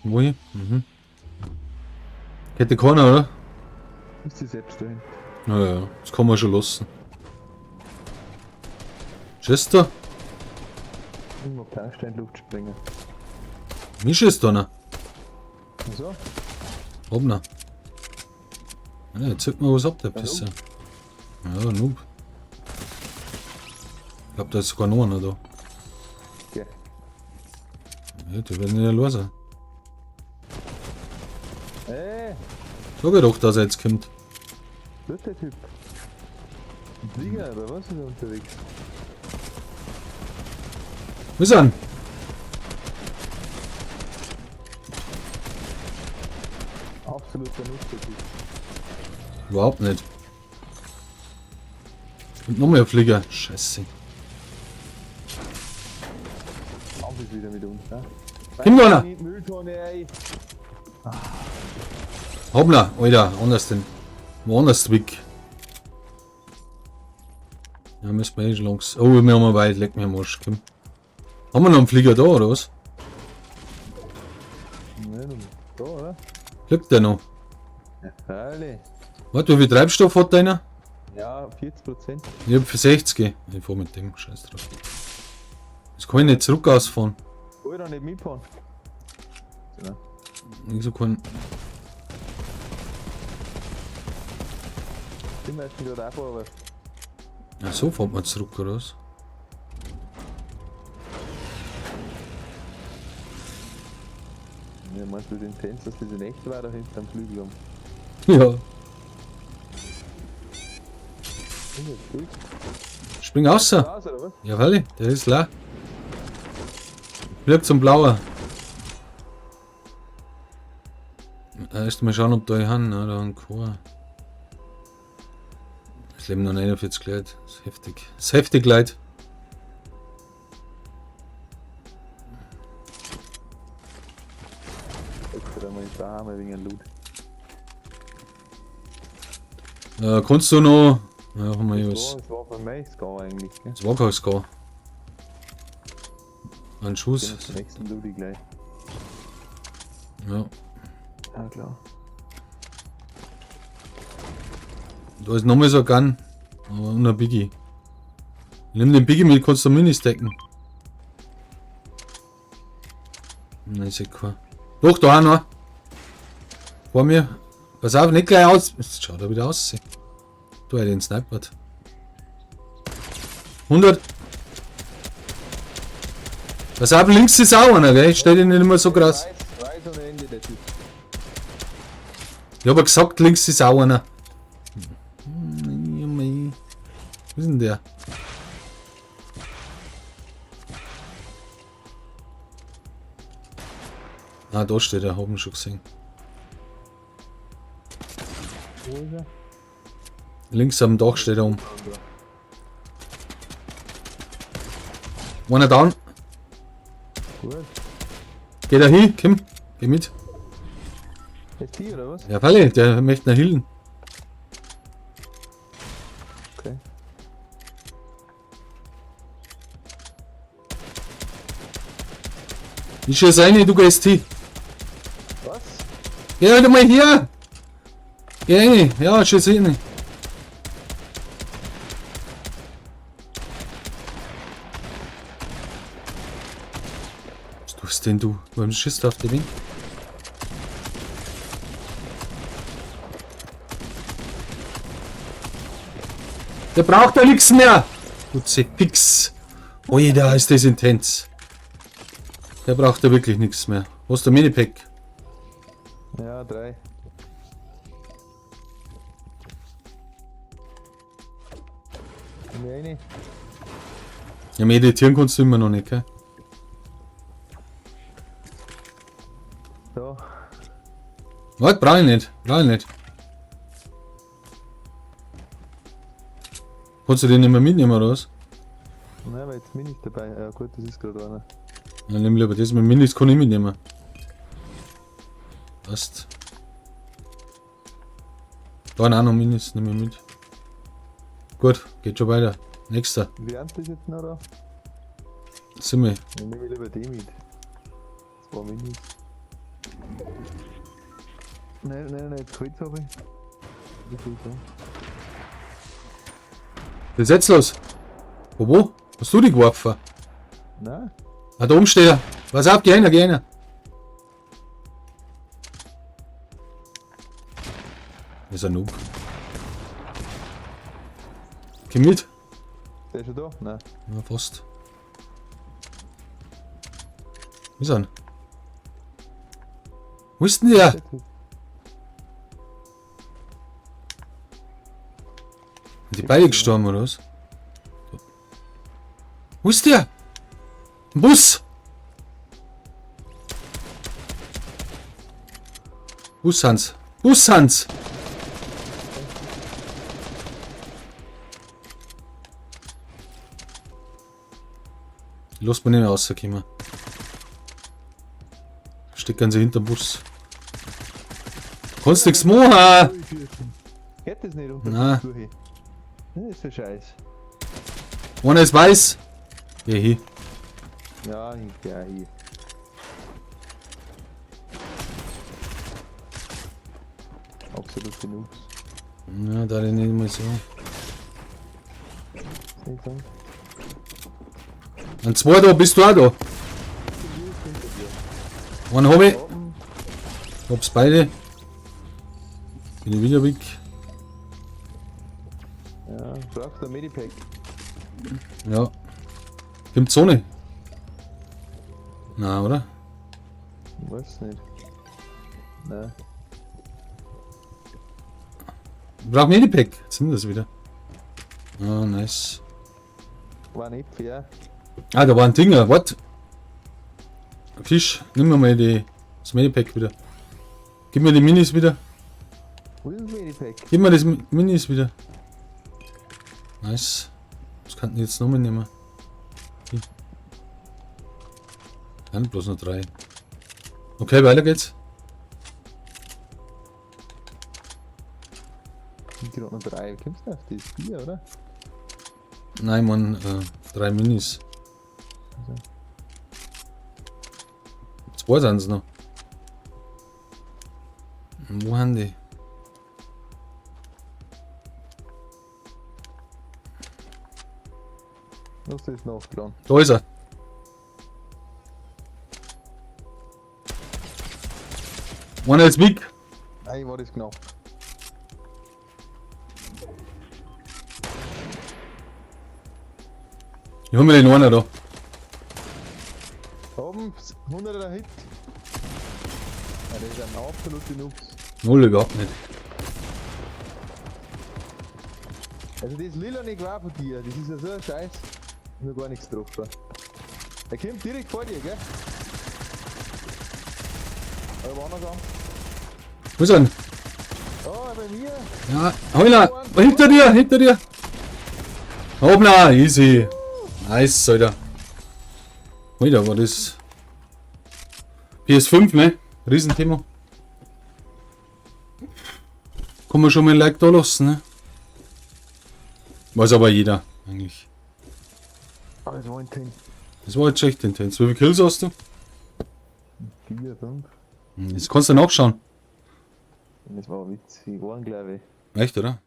Wohin? Mhm. Hätte keiner, oder? Ist sie selbst dahin. Naja, das kann man schon lassen. Schießt da? Immer Baustein Luft springen. Wie schießt da noch? Und so? Obner. Ja, jetzt zieht mir was ab, der Pisser. Ja, Noob. Ich glaube, da ist sogar noch einer da. Okay. Ja, die werden ja los sein. Ey, Sag ich doch, dass er jetzt kommt. wird der Typ. Ein Flieger, oder was ist er unterwegs? Wo ist er denn? Absoluter Nutzertyp. Überhaupt nicht. Und noch mehr Flieger. Scheiße. Kampf ist wieder mit uns, ne? Kommt einer! Mülltonne, ey! Hoppla, Alter, anders denn. Woanders weg. Ja, müssen wir eh schon langs. Oh, wir haben weit, leck mir am Arsch. Komm. Haben wir noch einen Flieger da, oder was? Ne, da, oder? Fliegt der noch? Ja, freilich. Warte, wie viel Treibstoff hat deiner? Ja, 40%. Ich hab für 60. Ich fahr mit dem, scheiß drauf. Das kann ich nicht zurück ausfahren. Alter, nicht mitfahren. Ja. Wieso kann. Die meisten gerade auch fahren. Ja, so fährt man zurück, oder was? Ja, meinst du den Tänz, dass diese Nächte weiter hinterm Flügel haben? Ja. Ist jetzt gut. Spring raus. Raus, oder was? Ja, weil der ist leer. Fliegt zum Blauer. Erst mal schauen, ob da ich han, oder ein Chor. Es leben noch 49 Leute. Das ist heftig. Das ist heftig, Leute. Jetzt wird einmal nicht daheim wegen Loot. Kannst du noch. Ja, haben wir was. Das war für mich Scar eigentlich, gell? Das war kein Scar. Ein Schuss. Den nächsten Loot gleich. Ja. Ja, klar. Da ist nochmal so ein Gun. Aber und ein Biggie. Nimm den Biggie mit, kannst du Mini stacken. Nein, ist ja kein. Doch, da auch noch. Vor mir. Pass auf, nicht gleich aus. Jetzt schaut er wieder aus. Du hättest den snipert. 100. Pass auf, links ist auch einer, gell? Ich stell den nicht immer so krass. Weiß ohne Ende, der Typ. Ich hab ja gesagt, links ist auch einer. Wo ist denn der? Ah, da steht er, haben wir schon gesehen. Wo ist er? Links am Dach steht er um. Einer down. Gut. Geh da hin, komm, geh mit. Ist die oder was? Ja, Falle, der möchte nach Hillen. Okay. Ich schieß rein, du gehst hin. Was? Geh halt mal hier. Geh rein, ja, schieß rein. Was tust denn du? Warum schießt du auf den Ding? Der braucht ja nichts mehr. Putze Pix. Ui, da ist das intens. Der braucht ja wirklich nichts mehr. Hast du Minipack? Ja, 3. Eine. Ja, meditieren kannst du immer noch nicht, gell? So. Warte, brauch ich nicht. Brauch ich nicht. Kannst du den nicht mehr mitnehmen, oder was? Nein, weil jetzt Minis dabei. Ja gut, das ist gerade einer. Ja, nimm lieber das mit Minis, kann ich mitnehmen. Passt. Da auch noch Minis, nimm ich mit. Gut, geht schon weiter. Nächster. Wie ernst ist jetzt noch da? Sind wir. Dann nehme ich lieber die mit. 2 Minis. Nein, Kreuz habe ich. Wie viel so? Das ist jetzt los. Wo? Hast du die geworfen? Nein. Ah, da oben steht er. Pass auf, geh hin, geh hin. Das ist ein Noob. Geh mit. Der ist schon da? Nein. Ja, fast. Wo ist er denn? Wo ist denn der? Sind die beide gestorben oder was? Wo ist der? Ein Bus! Bus Hans! Bus Hans! Lass mich nicht mehr rauskommen. Stecken sie hinterm Bus. Kannst nichts machen! Geht das nicht unter Nein. die Tür? Das ist ein Scheiß. Einer ist weiß. Geh hier. Ja, ich geh hier. Absolut genug. Ja, da nicht mal so. Nicht so. Ein zweiter, bist du auch da? Einen hab ich. Oben. Hab's beide. Bin ich wieder weg. Ja, brauchst du ein Medipack? Ja. Kommt Sonne? Na, oder? Ich weiß nicht. Nein. Ich brauch Medipack. Jetzt sind wir das wieder. Ah, nice. War nicht fair. Ah, da war ein Dinger. What? Fisch, nimm mir mal das Medipack wieder. Gib mir die Minis wieder. Wo ist ein Medipack? Gib mir das Minis wieder. Nice. Was kann ich jetzt noch mitnehmen? Hier. Ja, bloß noch 3. Okay, weiter geht's. Ich gerade noch 3. Kommst du auf das 4, oder? Nein, man, 3 Minis. Also. 2 sind es noch. Wo haben die? Was ist noch dran? Da ist er. Einer ist weg. Nein, war das knapp. Ich hol mir den einen da. Oben, 100er Hit. Ja, das ist ein absoluter Nux. Null überhaupt nicht. Also das Lila nicht war von dir, das ist ja so ein Scheiß. Ich hab gar nichts getroffen. Der kommt direkt vor dir, gell? Aber woanders an. Wo ist er denn? Oh, bei mir. Ja, hol ihn! Hinter dir, hinter dir! Hoppla, easy! Nice, Alter. Alter, war das? PS5, ne? Riesenthema. Kann man schon mal ein Like da lassen, ne? Weiß aber jeder, eigentlich. Ah, das war ein Tank. Das war jetzt echt intens. Wie viele Kills hast du? 4, 5. Jetzt kannst du nachschauen. Das war witzig. Waren, glaube ich. Echt, oder?